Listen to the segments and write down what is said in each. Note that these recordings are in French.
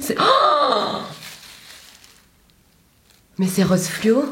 c'est... Oh, mais c'est rose fluo.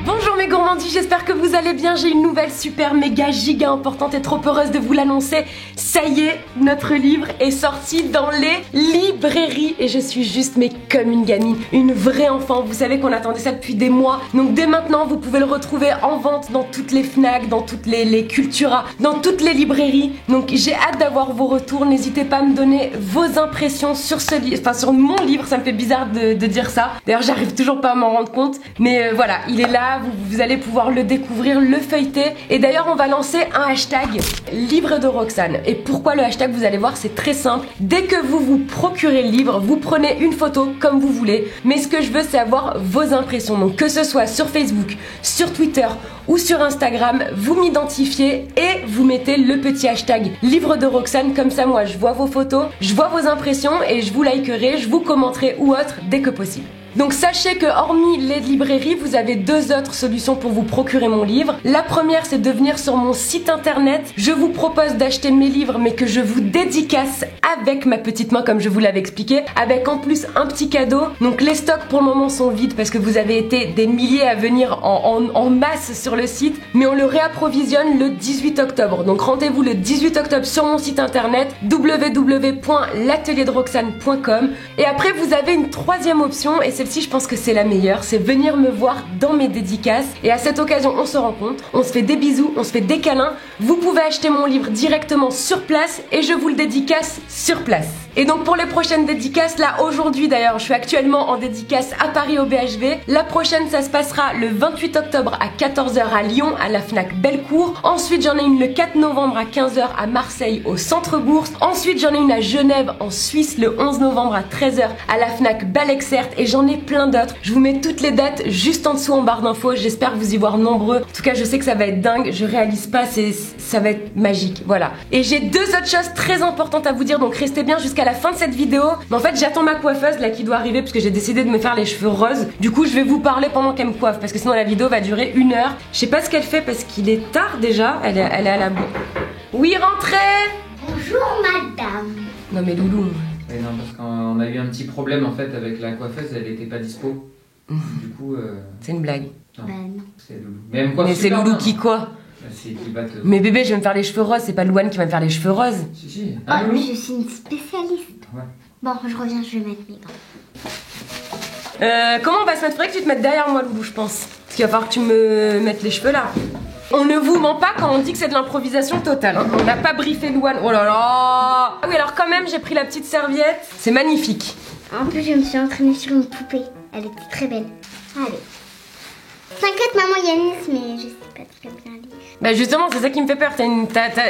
Bonjour mes gourmandises, j'espère que vous allez bien. J'ai une nouvelle super méga giga importante et trop heureuse de vous l'annoncer. Ça y est, notre livre est sorti dans les librairies et je suis juste mais comme une gamine, une vraie enfant. Vous savez qu'on attendait ça depuis des mois. Donc dès maintenant, vous pouvez le retrouver en vente dans toutes les Fnac, dans toutes les Cultura, dans toutes les librairies. Donc j'ai hâte d'avoir vos retours. N'hésitez pas à me donner vos impressions sur ce livre, enfin sur mon livre. Ça me fait bizarre de dire ça. D'ailleurs, j'arrive toujours pas à m'en rendre compte. Mais voilà, il est là. Vous allez pouvoir le découvrir, le feuilleter. Et d'ailleurs, on va lancer un hashtag livre de Roxane. Et pourquoi le hashtag, vous allez voir, c'est très simple. Dès que vous procurez le livre, vous prenez une photo comme vous voulez. Mais ce que je veux, c'est avoir vos impressions. Donc que ce soit sur Facebook, sur Twitter ou sur Instagram, vous m'identifiez et vous mettez le petit hashtag livre de Roxane. Comme ça, moi, je vois vos photos, je vois vos impressions et je vous likerai, je vous commenterai ou autre dès que possible. Donc sachez que hormis les librairies, vous avez deux autres solutions pour vous procurer mon livre. La première, c'est de venir sur mon site internet. Je vous propose d'acheter mes livres, mais que je vous dédicace avec ma petite main, comme je vous l'avais expliqué, avec en plus un petit cadeau. Donc les stocks pour le moment sont vides parce que vous avez été des milliers à venir en masse sur le site, mais on le réapprovisionne le 18 octobre. Donc rendez-vous le 18 octobre sur mon site internet www.l'atelierdroxane.com. Et après, vous avez une troisième option, et c'est je pense que c'est la meilleure, c'est venir me voir dans mes dédicaces. Et à cette occasion, on se rencontre, on se fait des bisous, on se fait des câlins. Vous pouvez acheter mon livre directement sur place et je vous le dédicace sur place. Et donc pour les prochaines dédicaces, là aujourd'hui d'ailleurs, je suis actuellement en dédicace à Paris au BHV. La prochaine, ça se passera le 28 octobre à 14h à Lyon, à la Fnac Bellecour. Ensuite, j'en ai une le 4 novembre à 15h à Marseille au Centre Bourse. Ensuite, j'en ai une à Genève en Suisse le 11 novembre à 13h à la Fnac Balexert. Et j'en ai plein d'autres. Je vous mets toutes les dates juste en dessous en barre d'infos. J'espère vous y voir nombreux. En tout cas, je sais que ça va être dingue. Je réalise pas, ça va être magique. Voilà. Et j'ai deux autres choses très importantes à vous dire. Donc restez bien jusqu'à la fin de cette vidéo. Mais en fait, j'attends ma coiffeuse là qui doit arriver parce que j'ai décidé de me faire les cheveux roses. Du coup, je vais vous parler pendant qu'elle me coiffe parce que sinon la vidéo va durer 1 heure. Je sais pas ce qu'elle fait parce qu'il est tard déjà. Elle est à la boue. Oui, rentrez. Bonjour madame. Non mais Loulou. Et non, parce qu'on a eu un petit problème en fait avec la coiffeuse, elle était pas dispo. Du coup. C'est une blague. Non, non. c'est Loulou. Mais elle me coiffe Mais c'est super Loulou bien. qui quoi? C'est qui va te. Mais bébé, je vais me faire les cheveux roses, c'est pas Louane qui va me faire les cheveux roses. Si. Ah, Loulou. je suis une spécialiste. Ouais. Bon, je reviens, je vais mettre mes gants. Comment on va se mettre? Faudrait que tu te mettes derrière moi, Loulou, je pense. Parce qu'il va falloir que tu me mettes les cheveux là. On ne vous ment pas quand on dit que c'est de l'improvisation totale. Hein. On n'a pas briefé Louane. Oh là là! Ah oui, alors quand même, j'ai pris la petite serviette. C'est magnifique. En plus, je me suis entraînée sur une poupée. Elle était très belle. Allez. T'inquiète, maman Yanis, mais je sais pas très bien lire. Bah justement, c'est ça qui me fait peur.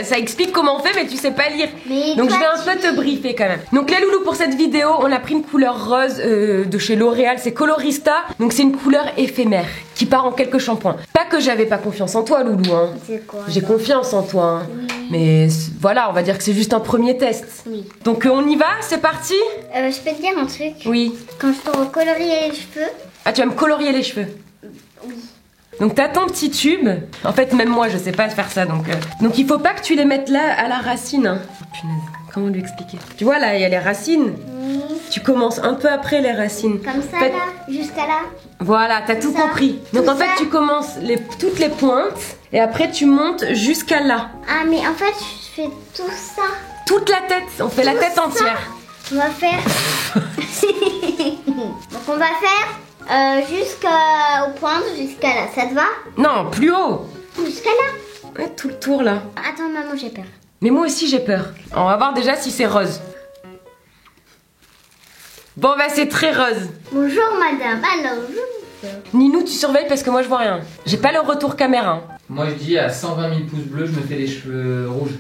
Ça explique comment on fait, mais tu sais pas lire. Mais donc je toi, vais un peu te briefer quand même. Donc les loulous, pour cette vidéo, on a pris une couleur rose de chez L'Oréal, c'est Colorista. Donc c'est une couleur éphémère qui part en quelques shampoings. Pas que j'avais pas confiance en toi, Loulou. Hein. C'est quoi? J'ai confiance en toi. Hein. Oui. Mais voilà, on va dire que c'est juste un premier test. Oui. Donc on y va, c'est parti? Je peux te dire un truc? Oui. Quand je te recolorie les cheveux. Ah, tu vas me colorier les cheveux? Oui. Donc t'as ton petit tube. En fait, même moi, je sais pas faire ça. Donc il faut pas que tu les mettes là à la racine. Hein. Oh, punaise, comment lui expliquer? Tu vois là, il y a les racines. Oui. Tu commences un peu après les racines. Comme ça En fait, là, jusqu'à là. voilà, t'as tout Ça, compris. Donc tout en fait, ça. tu commences toutes les pointes et après tu montes jusqu'à là. Ah, mais en fait, je fais tout ça. Toute la tête. On fait la Tout tête ça. entière. On va faire. Donc on va faire jusqu'au pointe, jusqu'à là. Ça te va? Non, plus haut. Jusqu'à là. Ouais, tout le tour là. Attends, maman, j'ai peur. Mais moi aussi j'ai peur. On va voir déjà si c'est rose. Bon bah c'est très rose. Bonjour madame. Alors, Ninou, tu surveilles parce que moi je vois rien. J'ai pas le retour caméra. Hein. Moi je dis à 120 000 pouces bleus, je me fais les cheveux rouges.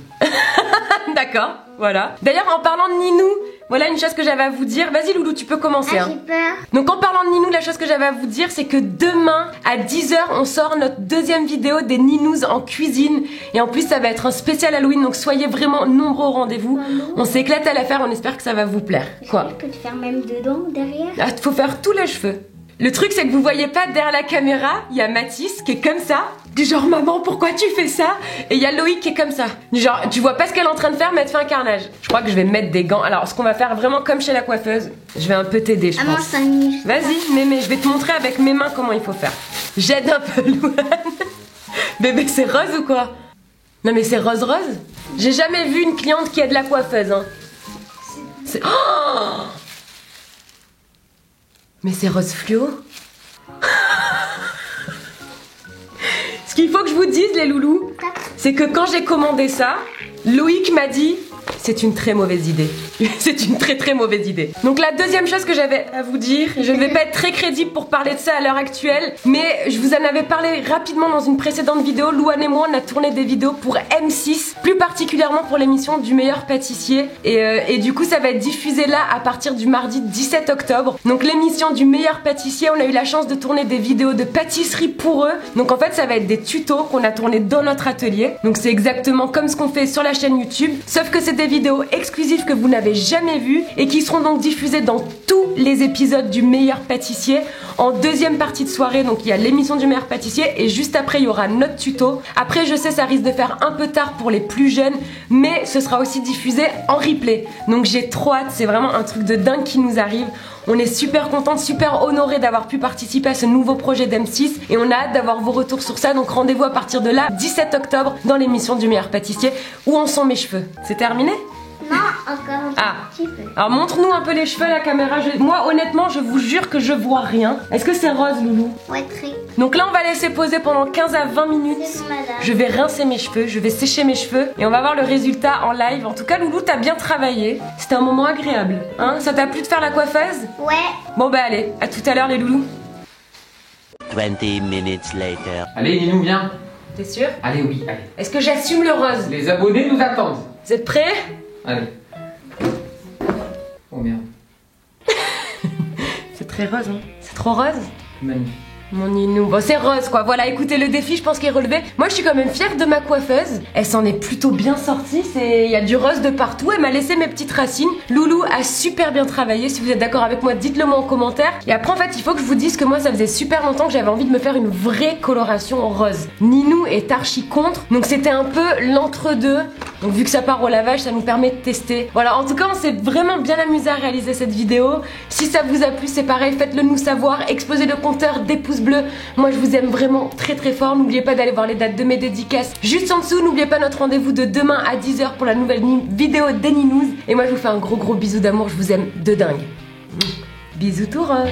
D'accord, voilà. D'ailleurs en parlant de Ninou, voilà une chose que j'avais à vous dire. Vas-y Loulou, tu peux commencer. ah, Hein. j'ai peur. Donc en parlant de Ninou, la chose que j'avais à vous dire, c'est que demain à 10h, on sort notre deuxième vidéo des Ninous en cuisine. Et en plus, ça va être un spécial Halloween, donc soyez vraiment nombreux au rendez-vous. On s'éclate à la faire, on espère que ça va vous plaire. Quoi? Je peux te faire même dedans, derrière. Ah, faut faire tous les cheveux. Le truc c'est que vous voyez pas derrière la caméra, il y a Mathis qui est comme ça, du genre maman pourquoi tu fais ça? Et il y a Loïc qui est comme ça, du genre tu vois pas ce qu'elle est en train de faire mais elle te fait un carnage. Je crois que je vais mettre des gants. Alors ce qu'on va faire vraiment comme chez la coiffeuse, je vais un peu t'aider je pense. 5 minutes. Vas-y mémé, je vais te montrer avec mes mains comment il faut faire. J'aide un peu Louane. Bébé c'est rose ou quoi? Non mais c'est rose. J'ai jamais vu une cliente qui aide la coiffeuse hein. C'est... Oh mais c'est rose fluo. Ce qu'il faut que je vous dise les loulous, c'est que quand j'ai commandé ça, Loïc m'a dit c'est une très mauvaise idée. C'est une très mauvaise idée. Donc la deuxième chose que j'avais à vous dire, je ne vais pas être très crédible pour parler de ça à l'heure actuelle, mais je vous en avais parlé rapidement dans une précédente vidéo. Louane et moi on a tourné des vidéos pour M6, plus particulièrement pour l'émission du meilleur pâtissier et du coup ça va être diffusé là à partir du mardi 17 octobre. Donc l'émission du meilleur pâtissier, on a eu la chance de tourner des vidéos de pâtisserie pour eux. Donc en fait ça va être des tutos qu'on a tournés dans notre atelier. Donc c'est exactement comme ce qu'on fait sur la chaîne YouTube, sauf que c'est des vidéos exclusives que vous n'avez jamais vues et qui seront donc diffusées dans tous les épisodes du meilleur pâtissier en deuxième partie de soirée. Donc il y a l'émission du meilleur pâtissier et juste après il y aura notre tuto. Après je sais ça risque de faire un peu tard pour les plus jeunes, mais ce sera aussi diffusé en replay. Donc j'ai trop hâte, c'est vraiment un truc de dingue qui nous arrive. On est super contente, super honorée d'avoir pu participer à ce nouveau projet d'M6 et on a hâte d'avoir vos retours sur ça. Donc rendez-vous à partir de là, 17 octobre, dans l'émission du meilleur pâtissier. Où en sont mes cheveux? C'est terminé? Non, encore un petit peu. Alors montre-nous un peu les cheveux à la caméra. Moi honnêtement je vous jure que je vois rien. Est-ce que c'est rose loulou? Ouais, très. Donc là on va laisser poser pendant 15 à 20 minutes. Je vais rincer mes cheveux, je vais sécher mes cheveux et on va voir le résultat en live. En tout cas Loulou t'as bien travaillé. C'était un moment agréable. Hein? Ça t'a plu de faire la coiffeuse? Ouais. Bon bah allez, à tout à l'heure les loulous. 20 minutes later. Allez, Ninou, viens. T'es sûr? Allez, oui, allez. Est-ce que j'assume le rose? Les abonnés nous attendent. Vous êtes prêts? Allez. Oh merde. C'est très rose hein. C'est trop rose? Magnifique. Mon Ninou, bon c'est rose quoi, voilà écoutez le défi je pense qu'il est relevé. Moi je suis quand même fière de ma coiffeuse, elle s'en est plutôt bien sortie, il y a du rose de partout, elle m'a laissé mes petites racines. Loulou a super bien travaillé, si vous êtes d'accord avec moi dites-le moi en commentaire. Et après en fait il faut que je vous dise que moi ça faisait super longtemps que j'avais envie de me faire une vraie coloration rose. Ninou est archi contre, donc c'était un peu l'entre-deux. Donc vu que ça part au lavage ça nous permet de tester. Voilà en tout cas on s'est vraiment bien amusé à réaliser cette vidéo. Si ça vous a plu c'est pareil, faites-le nous savoir, explosez le compteur des pouces bleus. Moi je vous aime vraiment très fort. N'oubliez pas d'aller voir les dates de mes dédicaces juste en dessous. N'oubliez pas notre rendez-vous de demain à 10 h pour la nouvelle vidéo des Ninous. Et moi je vous fais un gros bisou d'amour, je vous aime de dingue. Bisous tout rose.